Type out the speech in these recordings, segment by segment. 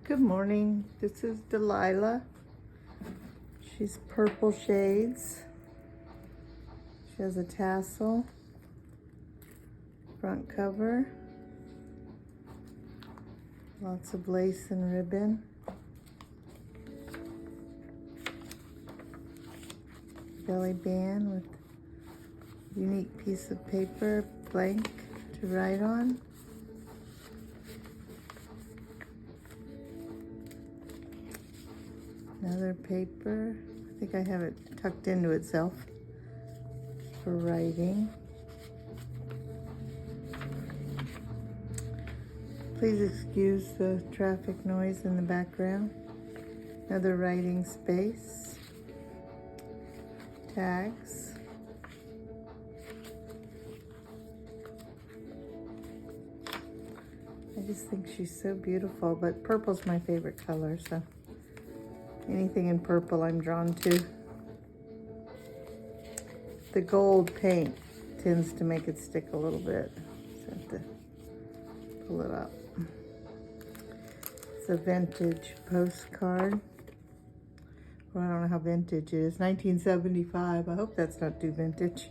Good morning. This is Delilah. She's purple shades. She has a tassel, front cover, lots of lace and ribbon. Belly band with unique piece of paper, blank to write on. Another paper. I think I have it tucked into itself for writing. Please excuse the traffic noise in the background. Another writing space. Tags. I just think she's so beautiful, but purple's my favorite color, so anything in purple I'm drawn to. The gold paint tends to make it stick a little bit, so I have to pull it up. It's a vintage postcard. Well, I don't know how vintage it is. 1975. I hope that's not too vintage.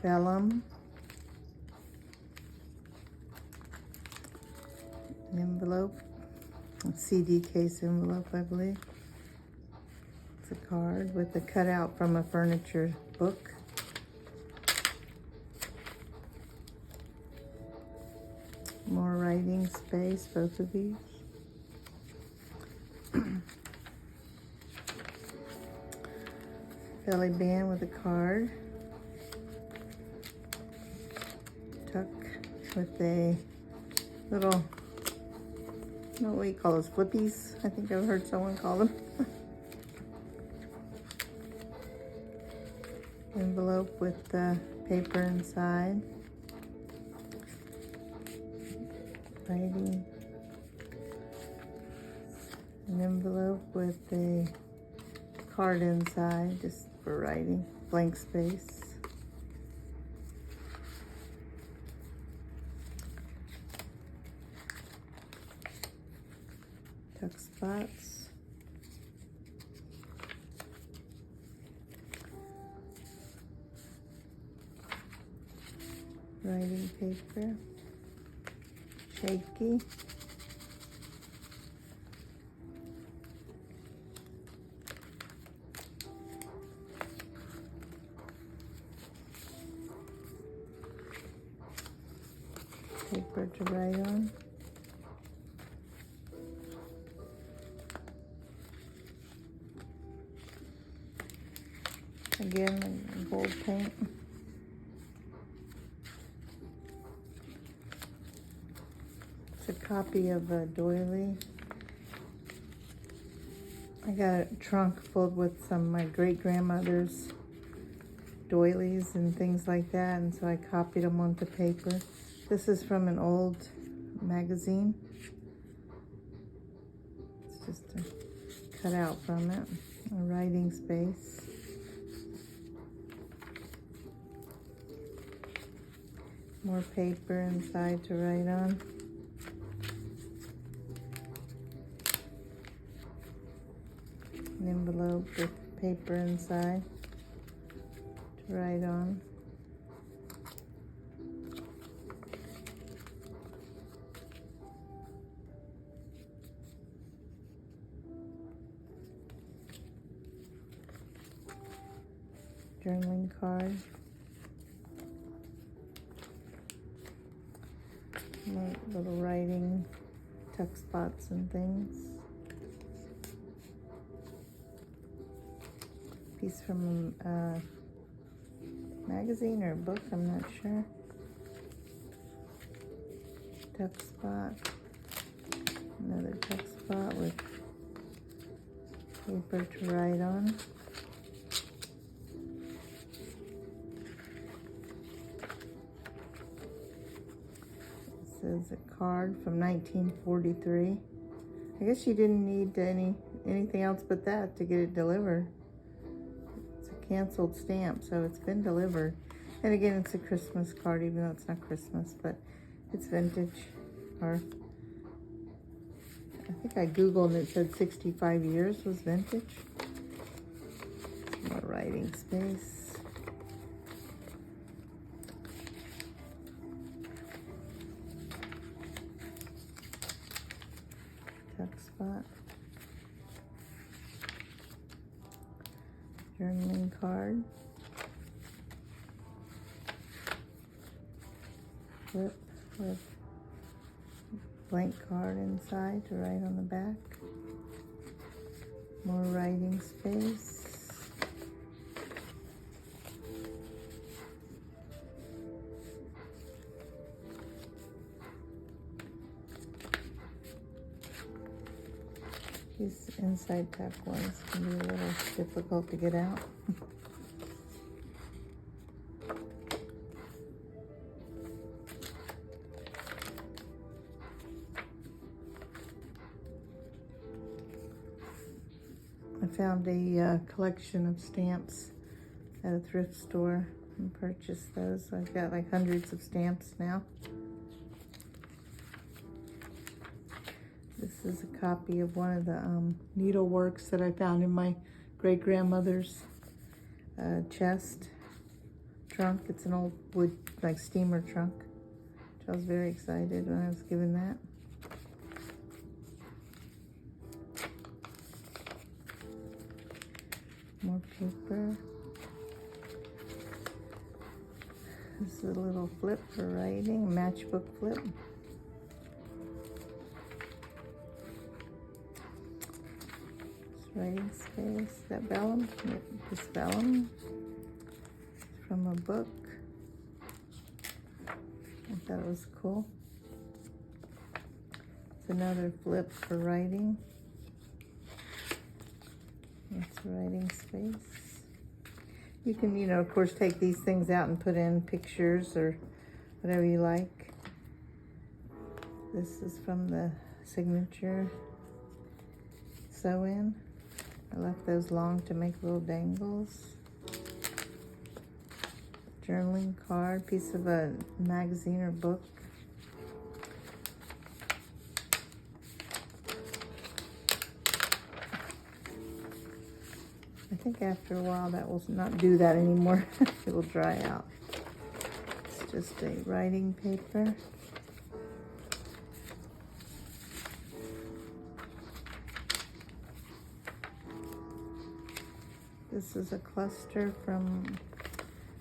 Vellum. An envelope. A CD case envelope, I believe. It's a card with a cutout from a furniture book. More writing space, both of these. Belly band with a card. Tuck with a little, what do you call those, flippies? I think I've heard someone call them. Envelope with the paper inside. Writing. An envelope with a card inside, just for writing. Blank space. Tuck spots. Writing paper. Shaky. Paper to write on. Again, gold paint. It's a copy of a doily. I got a trunk filled with some of my great-grandmother's doilies and things like that, and so I copied them onto paper. This is from an old magazine. It's just a cutout from it. A writing space. More paper inside to write on. An envelope with paper inside to write on. Journaling card. Little writing, tuck spots and things. Piece from a magazine or a book, I'm not sure. Tuck spot. Another tuck spot with paper to write on. This is a card from 1943. I guess you didn't need anything else but that to get it delivered. It's a canceled stamp, so it's been delivered. And again, it's a Christmas card, even though it's not Christmas, but it's vintage. Or I think I Googled and it said 65 years was vintage. More writing space. Tuck spot. Journaling card. Flip with blank card inside to write on the back. More writing space. These inside pack ones can be a little difficult to get out. I found a collection of stamps at a thrift store and purchased those. So I've got like hundreds of stamps now. This is a copy of one of the needleworks that I found in my great-grandmother's chest trunk. It's an old wood, like steamer trunk, which I was very excited when I was given that. More paper. This is a little flip for writing, matchbook flip. Writing space. That vellum? This vellum from a book. I thought it was cool. It's another flip for writing. It's writing space. You can, you know, of course, take these things out and put in pictures or whatever you like. This is from the signature sew-in. I left those long to make little dangles. Journaling card, piece of a magazine or book. I think after a while that will not do that anymore. It will dry out. It's just a writing paper. This is a cluster from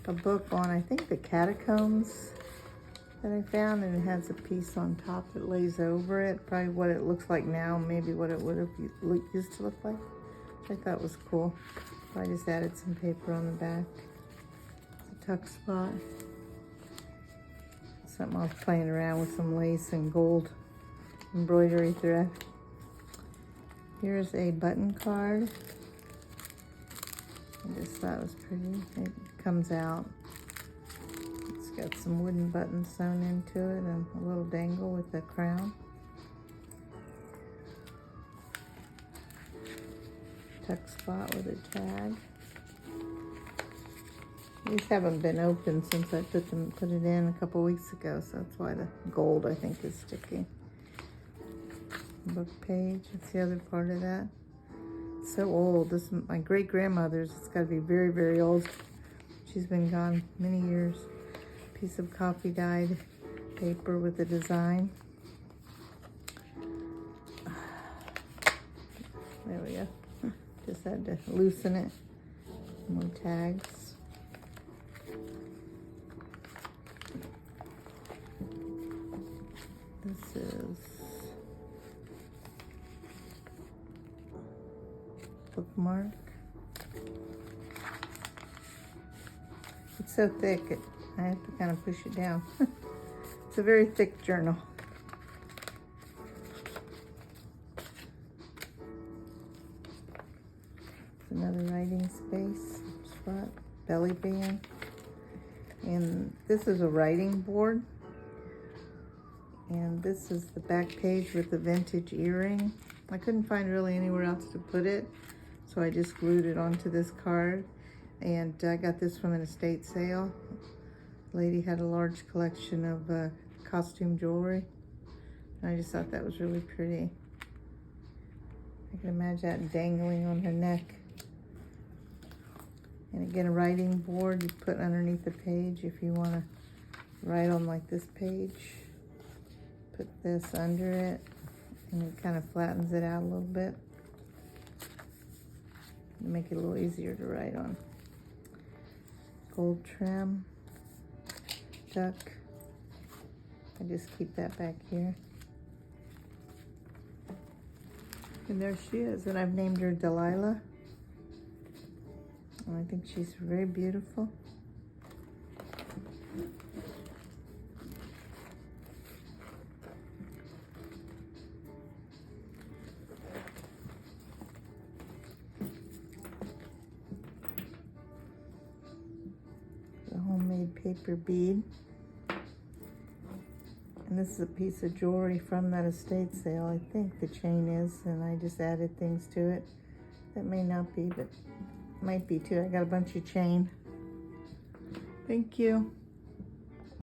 a book on, I think, the catacombs that I found, and it has a piece on top that lays over it. Probably what it looks like now, maybe what it would have used to look like, which I thought was cool. So I just added some paper on the back. It's a tuck spot. Something I was playing around with, some lace and gold embroidery thread. Here's a button card. I just thought it was pretty. It comes out. It's got some wooden buttons sewn into it and a little dangle with a crown. Tuck spot with a tag. These haven't been opened since I put it in a couple weeks ago, so that's why the gold, I think, is sticking. Book page, that's the other part of that. So old. This is my great-grandmother's. It's got to be very, very old. She's been gone many years. Piece of coffee dyed paper with a design. There we go. Just had to loosen it. More tags. This is bookmark. It's so thick, I have to kind of push it down. It's a very thick journal. It's another writing space spot, belly band. And this is a writing board. And this is the back page with the vintage earring. I couldn't find really anywhere else to put it, so I just glued it onto this card. And I got this from an estate sale. lady had a large collection of costume jewelry. And I just thought that was really pretty. I can imagine that dangling on her neck. And again, a writing board you put underneath the page if you want to write on like this page. Put this under it, and it kind of flattens it out a little bit to make it a little easier to write on. Gold trim, duck. I just keep that back here. And there she is, and I've named her Delilah. And I think she's very beautiful. The homemade paper bead. And this is a piece of jewelry from that estate sale. I think the chain is, and I just added things to it. That may not be, but might be too. I got a bunch of chain. Thank you.